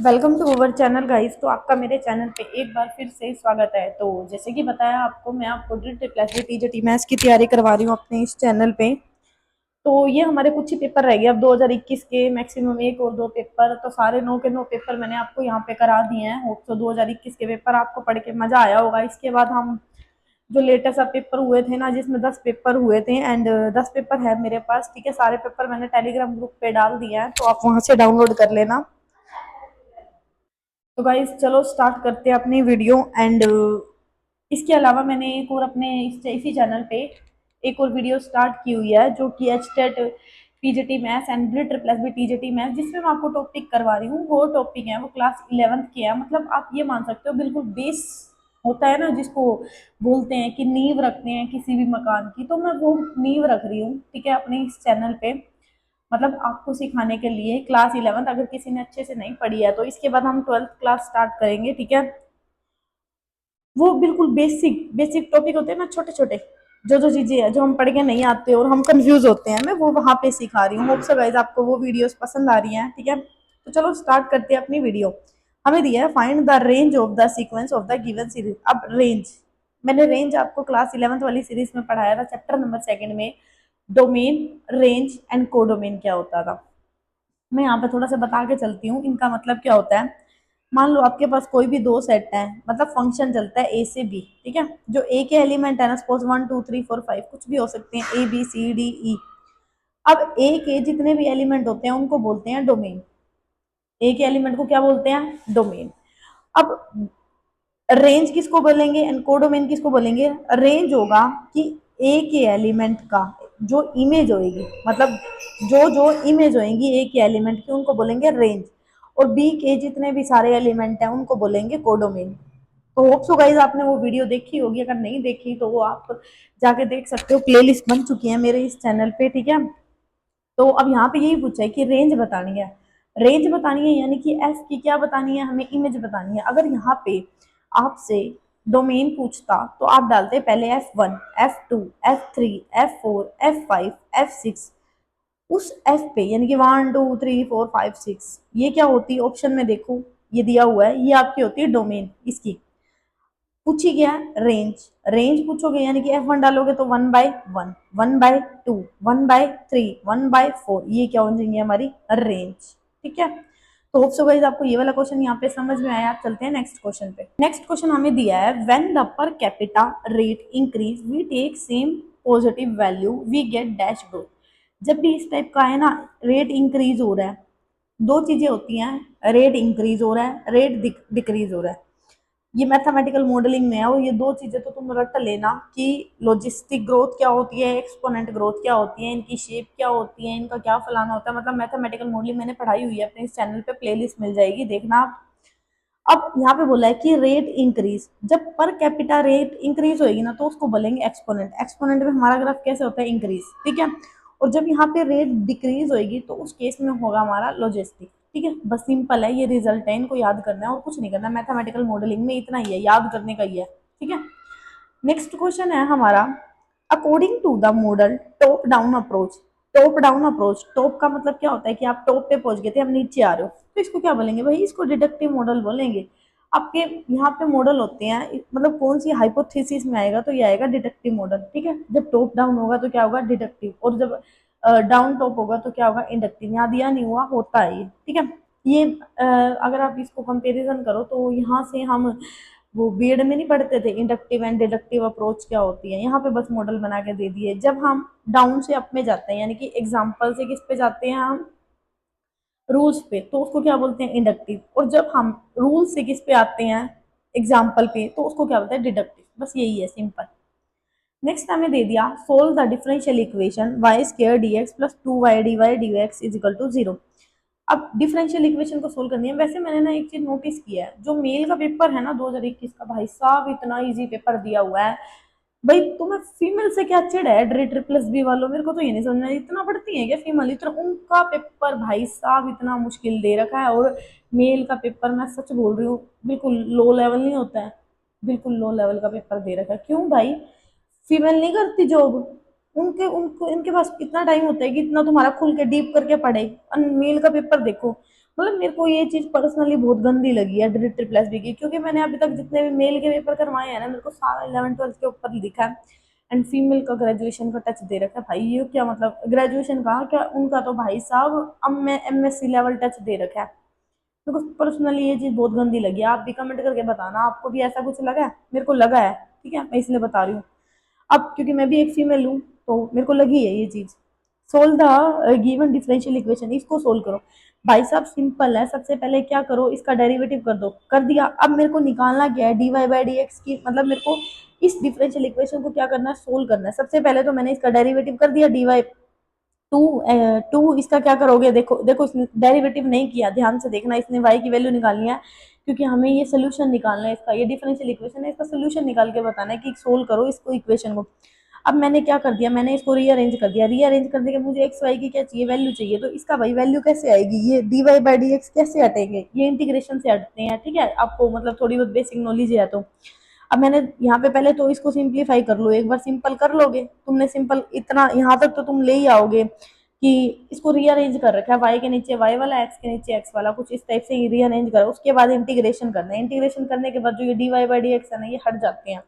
Welcome to our channel guys. तो आपका मेरे चैनल पे एक बार फिर से स्वागत है। तो जैसे कि बताया आपको, मैं आपको टीजीटी मैथ्स की तैयारी करवा रही हूँ अपने इस चैनल पे। तो ये हमारे कुछ ही पेपर रह गए अब 2021 के, मैक्सिमम एक और दो पेपर। तो सारे 9 के 9 पेपर मैंने आपको यहाँ पे करा दिए हैं। होप तो 2021 के पेपर आपको पढ़ के मजा आया होगा। इसके बाद हम जो लेटेस्ट अब पेपर हुए थे ना, जिसमें 10 पेपर हुए थे एंड 10 पेपर है मेरे पास। ठीक है, सारे पेपर मैंने टेलीग्राम ग्रुप पे डाल दिए हैं, तो आप वहां से डाउनलोड कर लेना। तो गाइस चलो स्टार्ट करते हैं अपनी वीडियो। एंड इसके अलावा मैंने एक और अपने इसी चैनल पे एक और वीडियो स्टार्ट की हुई है, जो कि H TET PGT maths and triple plus B TGT maths, जिसमें मैं आपको टॉपिक करवा रही हूँ। वो टॉपिक है, वो क्लास 11th के है। मतलब आप ये मान सकते हो बिल्कुल बेस होता है ना, जिसको बोलते हैं कि नींव रखते हैं किसी भी मकान की। तो मैं वो नींव रख रही हूँ, ठीक है, अपने इस चैनल पे। मतलब आपको सिखाने के लिए क्लास 11th अगर किसी ने अच्छे से नहीं पढ़ी है, तो इसके बाद हम 12th क्लास स्टार्ट करेंगे। ठीक है, वो बिल्कुल बेसिक बेसिक टॉपिक होते हैं ना, छोटे छोटे जो जो चीजें हैं जो हम पढ़ के नहीं आते और हम कंफ्यूज होते हैं, मैं वो वहां पे सिखा रही हूँ। होप सो गाइस आपको वो वीडियोस पसंद आ रही हैं। ठीक है, तो चलो स्टार्ट करते हैं अपनी वीडियो। हमें दिया है find the range of the sequence of the given series. अब रेंज, मैंने रेंज आपको क्लास 11th वाली सीरीज में पढ़ाया था, चैप्टर नंबर 2 में। डोमेन, रेंज एंड कोडोमेन क्या होता था, मैं यहाँ पे थोड़ा सा बता के चलती हूँ इनका मतलब क्या होता है। मान लो आपके पास कोई भी दो सेट है, मतलब फंक्शन चलता है ए से बी। ठीक है, जो ए के एलिमेंट है ना, सपोज 1 2 3 4 5 कुछ भी हो सकते हैं, ABCDE। अब ए के जितने भी एलिमेंट होते हैं उनको बोलते हैं डोमेन। ए के एलिमेंट को क्या बोलते हैं? डोमेन। अब रेंज किसको बोलेंगे एंड कोडोमेन किसको बोलेंगे? रेंज होगा कि ए के एलिमेंट का जो इमेज होएगी, मतलब जो जो इमेज होएगी ए के एलिमेंट की, उनको बोलेंगे रेंज। और बी के जितने भी सारे एलिमेंट हैं उनको बोलेंगे कोडोमेन। तो होप सो गाइज आपने वो वीडियो देखी होगी, अगर नहीं देखी तो वो आप जाके देख सकते हो, प्लेलिस्ट बन चुकी है मेरे इस चैनल पे। ठीक है, तो अब यहाँ पे यही पूछा है कि रेंज बतानी है। रेंज बतानी है यानी कि एफ की क्या बतानी है, हमें इमेज बतानी है। अगर यहाँ पे आपसे डोमेन पूछता तो आप डालते पहले F1, F2, F3, F4, F5, F6। उस F पे यानी कि 1 2 3 4 5 6, ये क्या होती है ऑप्शन में देखो, ये दिया हुआ है, ये आपकी होती है डोमेन। इसकी पूछी गया रेंज, रेंज पूछोगे यानी कि F1 डालोगे तो 1/1, 1/2, 1/3, 1/4, ये क्या हो जाएंगी हमारी रेंज। ठीक है, तो होप सो गाइस आपको ये वाला क्वेश्चन यहाँ पे समझ में आया। आप चलते हैं नेक्स्ट क्वेश्चन पे। नेक्स्ट क्वेश्चन हमें दिया है, when the per capita rate increase we take same positive value we get dash growth. जब भी इस टाइप का है ना, रेट इंक्रीज हो रहा है, दो चीजें होती हैं, रेट इंक्रीज हो रहा है, रेट डिक्रीज हो रहा है। ये मैथमेटिकल मॉडलिंग में है, और ये दो चीजें तो तुम रट लेना कि लॉजिस्टिक ग्रोथ क्या होती है, एक्सपोनेंट ग्रोथ क्या होती है, इनकी शेप क्या होती है, इनका क्या फलाना होता है। मतलब मैथमेटिकल मॉडलिंग मैंने पढ़ाई हुई है, अपने इस चैनल पे प्लेलिस्ट मिल जाएगी, देखना आप। अब यहाँ पे बोला है कि रेट इंक्रीज, जब पर कैपिटा रेट इंक्रीज होगी ना तो उसको बोलेंगे एक्सपोनेंट। एक्सपोनेंट में हमारा ग्राफ कैसे होता है? इंक्रीज। ठीक है, और जब यहाँ पे रेट डिक्रीज होगी तो उस केस में होगा हमारा लॉजिस्टिक। ठीक है, बस सिंपल है, ये रिजल्ट है, इनको याद करना है और कुछ नहीं करना। मैथमेटिकल मॉडलिंग में इतना ही है, याद करने का ही है। ठीक है, नेक्स्ट क्वेश्चन है हमारा, according to the model top down approach. Top down approach, top का मतलब क्या होता है कि आप टॉप पे पहुंच गए थे, अब नीचे आ रहे हो, तो इसको क्या बोलेंगे भाई? इसको डिडक्टिव मॉडल बोलेंगे। आपके यहाँ पे मॉडल होते हैं, मतलब कौन सी हाइपोथेसिस में आएगा तो ये आएगा डिडक्टिव मॉडल। ठीक है, जब टॉप डाउन होगा तो क्या होगा? डिडक्टिव। और जब डाउन टॉप होगा तो क्या होगा? इंडक्टिव। यहाँ दिया नहीं हुआ, होता है ये। ठीक है, ये अगर आप इसको कंपेरिजन करो तो यहाँ से हम वो बीएड में नहीं पढ़ते थे इंडक्टिव एंड डिडक्टिव अप्रोच क्या होती है, यहाँ पे बस मॉडल बना के दे दिए। जब हम डाउन से अप में जाते हैं, यानी कि एग्जाम्पल से किस पे जाते हैं हम? रूल्स पे, तो उसको क्या बोलते हैं? इंडक्टिव। और जब हम रूल से किस पे आते हैं? एग्जाम्पल पे, तो उसको क्या बोलते हैं? डिडक्टिव। बस यही है, सिंपल। नेक्स्ट हमें दे दिया, solve the differential equation Y square D X plus 2y dy dx is equal to 0। अब डिफरेंशियल इक्वेशन को सोल्व करनी है। वैसे मैंने ना एक चीज नोटिस किया है, जो मेल का पेपर है ना 2021 का, भाई साहब इतना इजी पेपर दिया हुआ है। भाई तुम्हें फीमेल से क्या चिड़ है? ट्रिपल बी वालों, मेरे को तो ये नहीं समझ में आया, इतना पढ़ती है क्या फीमेल? इतना उनका पेपर भाई साहब इतना मुश्किल दे रखा है। और मेल का पेपर, मैं सच बोल रही हूँ, बिल्कुल लो लेवल नहीं होता है, बिल्कुल लो लेवल का पेपर दे रखा है। क्यों भाई? फीमेल नहीं करती जॉब, उनके उनको इनके पास कितना टाइम होता है कि इतना तुम्हारा खुल के डीप करके पढ़े। मेल का पेपर देखो, मतलब मेरे को ये चीज पर्सनली बहुत गंदी लगी है ट्रिपल प्लस बी की, क्योंकि मैंने अभी तक जितने भी मेल के पेपर करवाए हैं ना, मेरे को सारा 11th 12th के ऊपर लिखा है। एंड फीमेल का ग्रेजुएशन का टच दे रखा है। भाई ये क्या मतलब, ग्रेजुएशन कहा क्या उनका, तो भाई साहब अब मैं MSc लेवल टच दे रखा है। मेरे को पर्सनली ये चीज बहुत गंदी लगी है। आप भी कमेंट करके बताना आपको भी ऐसा कुछ लगा है। मेरे को लगा है, ठीक है, मैं इसलिए बता रही हूँ। अब क्योंकि मैं भी एक फीमेल हूँ तो मेरे को लगी है ये चीज। Solve the given differential equation, इसको सोल्व करो। भाई साहब सिंपल है, सबसे पहले क्या करो, इसका डेरिवेटिव कर दो, कर दिया। अब मेरे को निकालना क्या है, dy/dx की, मतलब मेरे को इस डिफरेंशियल इक्वेशन को क्या करना है, सोल्व करना है। सबसे पहले तो मैंने इसका डेरिवेटिव कर दिया, टू टू इसका क्या करोगे, देखो देखो इसने डेरिवेटिव नहीं किया, ध्यान से देखना, इसने y की वैल्यू निकालनी है, क्योंकि हमें ये सोल्यूशन निकालना है इसका, ये डिफरेंशियल इक्वेशन है, इसका सोल्यूशन निकाल के बताना है कि सोल्व करो इसको, इक्वेशन को। अब मैंने क्या कर दिया, मैंने इसको रीअरेंज कर दिया। रीअरेंज करने के मुझे एक्स वाई की क्या चाहिए, वैल्यू चाहिए। तो इसका भाई वैल्यू कैसे आएगी, ये dy/dx कैसे हटेंगे, ये इंटीग्रेशन से हटते हैं, ठीक है, आपको मतलब थोड़ी बहुत बेसिक नॉलेज है तो। अब मैंने यहाँ पे पहले तो इसको सिंप्लीफाई कर लो, एक बार सिंपल कर लोगे तुमने, सिंपल इतना यहाँ तक तो तुम ले ही आओगे कि इसको रीअरेंज कर रखा है, वाई के नीचे वाई वाला, एक्स के नीचे एक्स वाला, कुछ इस टाइप से रीअरेंज करो। उसके बाद इंटीग्रेशन करना है, इंटीग्रेशन करने के बाद जो ये dy/dx है ना, ये हट जाते हैं।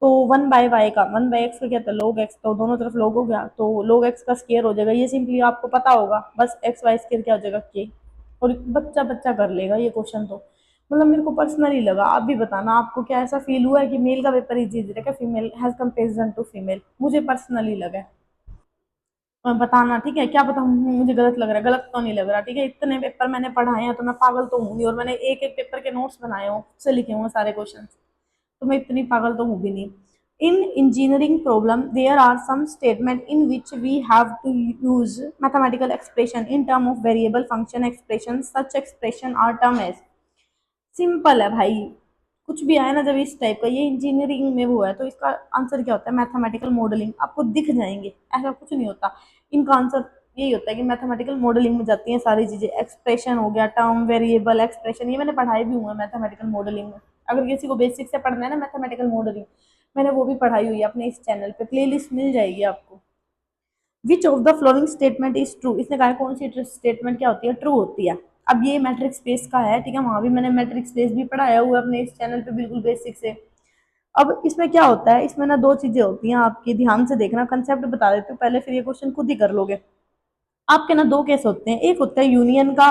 तो 1/y का, 1/x का क्या था, log x, तो दोनों तरफ log हो गया, तो log x का स्केयर हो जाएगा। ये सिंपली आपको पता होगा, बस एक्स वाई स्केयर क्या हो जाएगा k। और बच्चा बच्चा कर लेगा ये क्वेश्चन तो। मतलब मेरे को पर्सनली लगा, आप भी बताना आपको क्या ऐसा फील हुआ है कि मेल का पेपर इजी रहेगा female has comparison to female. मुझे पर्सनली लगा है। बताना, ठीक है, क्या पता मुझे गलत लग रहा है, गलत तो नहीं लग रहा, ठीक है। इतने पेपर मैंने पढ़ाए हैं तो मैं पागल तो हूँ नहीं, और मैंने एक एक पेपर के नोट्स बनाए हो, उससे लिखे हुए सारे क्वेश्चन, तो मैं इतनी पागल तो हूँ भी नहीं। In engineering problem, there are some statement in which we have to use mathematical expression in term of variable function expression. Such expression are term as, simple है भाई, कुछ भी आए ना जब इस टाइप का, ये इंजीनियरिंग में वो है, तो इसका आंसर क्या होता है, मैथमेटिकल मॉडलिंग। आपको दिख जाएंगे, ऐसा कुछ नहीं होता। इनका आंसर यही होता है कि मैथमेटिकल मॉडलिंग में जाती हैं सारी चीजें। एक्सप्रेशन हो गया, टर्म, वेरिएबल, एक्सप्रेशन, ये मैंने पढ़ाई भी हुआ है मैथमेटिकल मॉडलिंग में। अगर किसी को बेसिक से पढ़ना है ना मैथमेटिकल मॉडलिंग, मैंने वो भी पढ़ाई हुई है अपने इस चैनल पे, प्लेलिस्ट मिल जाएगी आपको। विच of the following statement is true, इसने कहा कौन सी स्टेटमेंट क्या होती है, ट्रू होती है। अब ये मैट्रिक स्पेस का है, ठीक है, वहां भी मैंने मैट्रिक स्पेस भी पढ़ाया हुआ है अपने इस चैनल पे बिल्कुल बेसिक से। अब इसमें क्या होता है, इसमें ना दो चीजें होती हैं, आपकी ध्यान से देखना, कंसेप्ट बता देती हूँ पहले, फिर ये क्वेश्चन खुद ही कर लोगे। आपके ना दो केस होते हैं, एक होता है यूनियन का।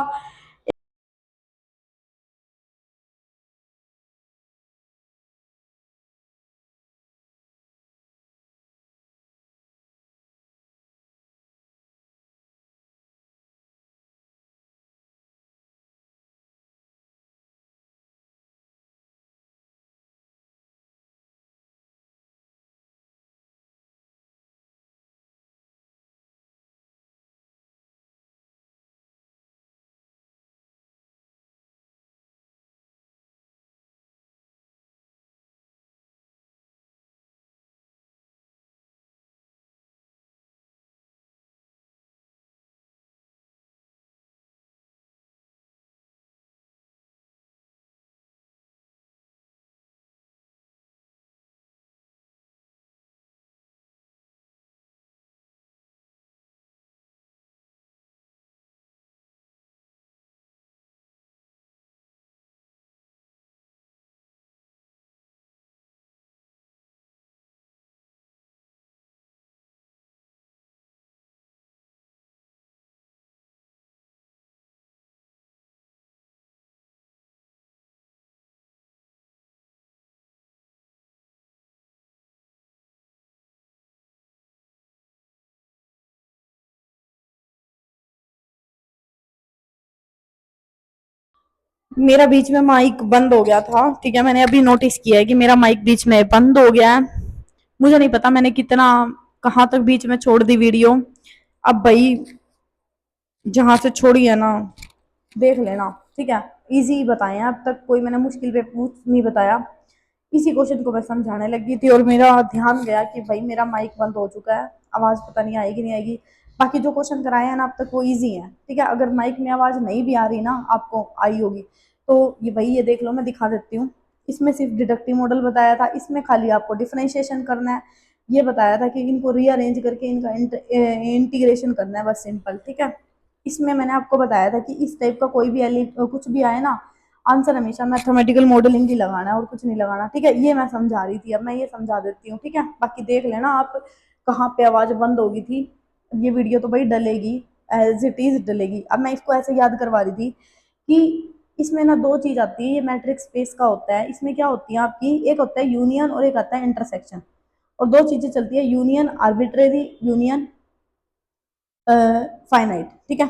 मेरा बीच में माइक बंद हो गया था, ठीक है, मैंने अभी नोटिस किया है कि मेरा माइक बीच में बंद हो गया है। मुझे नहीं पता मैंने कितना, कहाँ तक बीच में छोड़ दी वीडियो। अब भाई जहां से छोड़ी है ना, देख लेना, ठीक है। इजी बताए हैं अब तक, कोई मैंने मुश्किल पे पूछ नहीं बताया। इसी क्वेश्चन को मैं समझाने लगी थी और मेरा ध्यान गया कि भाई मेरा माइक बंद हो चुका है, आवाज पता नहीं आएगी नहीं आएगी। बाकी जो क्वेश्चन कराए हैं ना अब तक वो इजी है, ठीक है। अगर माइक में आवाज नहीं भी आ रही ना, आपको आई होगी, तो ये भाई ये देख लो, मैं दिखा देती हूँ। इसमें सिर्फ डिडक्टिव मॉडल बताया था, इसमें खाली आपको डिफरेंशिएशन करना है। ये बताया था कि इनको रीअरेंज करके इनका इंटीग्रेशन करना है, बस सिंपल, ठीक है। इसमें मैंने आपको बताया था कि इस टाइप का कोई भी कुछ भी आए ना, आंसर हमेशा मैथमेटिकल मॉडलिंग ही लगाना है और कुछ नहीं लगाना, ठीक है। ये मैं समझा रही थी, अब मैं ये समझा देती हूँ, ठीक है। बाकी देख लेना आप कहाँ पे आवाज बंद होगी थी। ये वीडियो तो भाई डलेगी, एज इट इज डलेगी। अब मैं इसको ऐसे याद करवा रही थी कि इसमें ना दो चीज आती है, ये मैट्रिक्स स्पेस का होता है। इसमें क्या होती है आपकी, एक होता है यूनियन और एक आता है इंटरसेक्शन। और दो चीजें चलती है, यूनियन आर्बिट्रेरी, यूनियन फाइनाइट, ठीक है।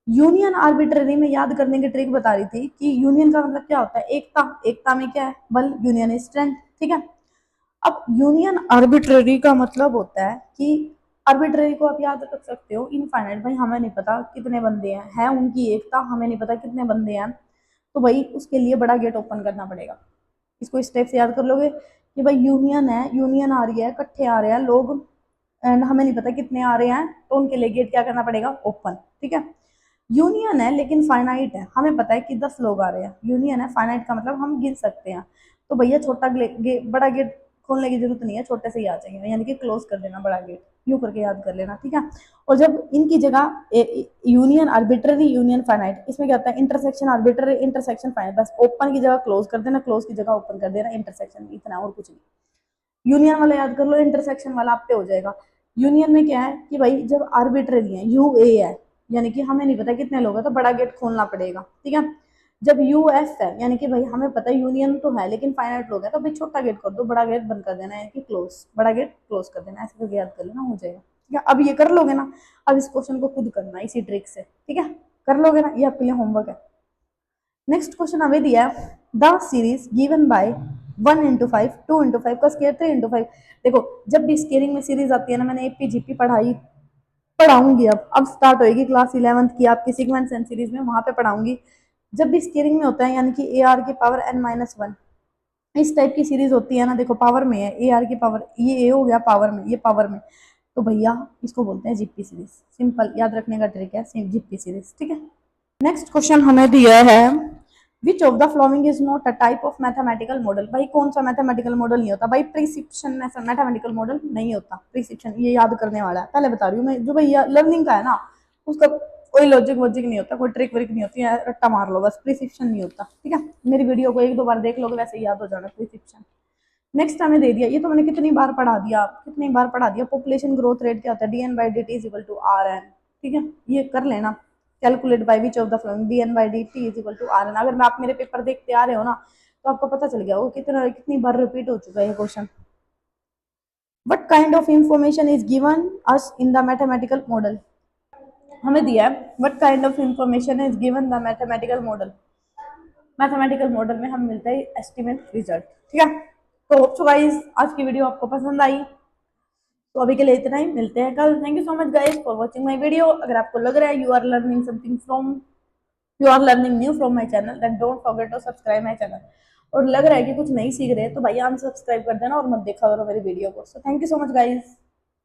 यूनियन आर्बिट्ररी में याद करने की ट्रिक बता रही थी कि यूनियन का मतलब क्या होता है, एकता। एकता में क्या है, बल, यूनियन इज स्ट्रेंथ, ठीक है। अब यूनियन आर्बिट्ररी का मतलब होता है कि आर्बिट्ररी को आप याद रख सकते हो इनफाइनाइट, भाई हमें नहीं पता कितने बंदे हैं उनकी एकता, हमें नहीं पता कितने बंदे हैं, तो भाई उसके लिए बड़ा गेट ओपन करना पड़ेगा। इसको स्टेप से याद कर लोगे कि भाई यूनियन है, यूनियन आ रही है, इकट्ठे आ रहे हैं लोग, एंड हमें नहीं पता कितने आ रहे हैं, तो उनके लिए गेट क्या करना पड़ेगा, ओपन, ठीक है। यूनियन है लेकिन फाइनाइट है, हमें पता है कि 10 लोग आ रहे हैं। यूनियन है, फाइनाइट का मतलब हम गिन सकते हैं, तो भैया बड़ा गेट खोलने की जरूरत नहीं है, छोटे से ही आ जाएंगे, यानी कि क्लोज कर देना बड़ा गेट, यूं करके याद कर लेना, ठीक है। और जब इनकी जगह यूनियन आर्बिट्ररी, यूनियन फाइनाइट, इसमें क्या होता है, इंटरसेक्शन आर्बिट्ररी, इंटरसेक्शन फाइनाइट, बस ओपन की जगह क्लोज कर देना, क्लोज की जगह ओपन कर देना, इंटरसेक्शन, इतना और कुछ नहीं। यूनियन वाला याद कर लो, इंटरसेक्शन वाला आप पे हो जाएगा। यूनियन में क्या है कि भाई जब आर्बिट्ररी है, यू ए है, यानी कि हमें नहीं पता कितने लोग हैं, तो बड़ा गेट खोलना पड़ेगा, ठीक है। जब यू एफ है, यानी कि भाई हमें पता है यूनियन तो है लेकिन फाइनाइट लोग हैं, तो भाई छोटा गेट कर दो, बड़ा गेट बंद कर देना, यानी कि क्लोज, बड़ा गेट क्लोज कर देना, ऐसे करके याद कर लेना, हो जाएगा, ठीक है। अब ये कर लोगे ना, अब इस क्वेश्चन को खुद करना इसी ट्रिक से, ठीक है। कर लोगे ना, ये आपके लिए होमवर्क है। नेक्स्ट क्वेश्चन हमें दिया है, the series given by 1 into 5, 2 into 5 का स्केयर 3 into 5। देखो जब भी स्केयरिंग में सीरीज आती है ना, मैंने एपीजीपी पढ़ाऊंगी, अब स्टार्ट होगी क्लास 11th की आपकी सीक्वेंस एंड सीरीज में, वहां पे पढ़ाऊंगी। जब भी स्केयरिंग में होता है, यानी कि ए आर की पावर n-1, इस टाइप की सीरीज होती है ना, देखो पावर में है, ए आर की पावर, ये ए हो गया पावर में, ये पावर में, तो भैया इसको बोलते हैं जीपी सीरीज। सिंपल याद रखने का ट्रिक है, जीपी सीरीज, ठीक है। नेक्स्ट क्वेश्चन हमें दिया है, विच of the following is not a type of mathematical model. भाई कौन सा मैथमेटिकल मॉडल नहीं होता, भाई प्रिसिप्शन मैथमेटिकल मॉडल नहीं होता। प्रिसिप्शन ये याद करने वाला है, पहले बता रही हूँ मैं, जो भैया लर्निंग का है ना, उसका कोई लॉजिक वॉजिक नहीं होता, कोई ट्रिक व्रिक नहीं होती है, रट्टा मार लो बस, प्रिसिप्शन नहीं होता, ठीक है। मेरी वीडियो को 1-2 बार देख लोगे, वैसे याद हो जाना प्रिसिप्शन। नेक्स्ट हमें दे दिया, ये तो मैंने कितनी बार पढ़ा दिया, कितनी बार पढ़ा दिया, पॉपुलेशन ग्रोथ रेट क्या होता है, dn/dt is equal to rn, ठीक है। ये कर लेना, calculate by which of the following, dn/dt is equal to rn। अगर मैं आप मेरे पेपर देखते आ रहे हो ना, तो आपको पता चल गया वो कितनी बार रिपीट हो चुका है ये question. What kind of information is given us in the mathematical model. हमें दिया है what kind of information is given the mathematical model. Mathematical model में हम मिलता है एस्टिमेट रिजल्ट, ठीक है। तो होप सो गाइस आज की वीडियो आपको पसंद आई, तो अभी के लिए इतना ही, मिलते हैं कल। Thank you so much guys for watching my video. अगर आपको लग रहा है you are learning new from my channel, then don't forget to subscribe my channel. और लग रहा है कि कुछ नहीं सीख रहे, तो भाई अनसब्सक्राइब कर देना और मत देखा करो मेरी वीडियो को। So thank you so much guys.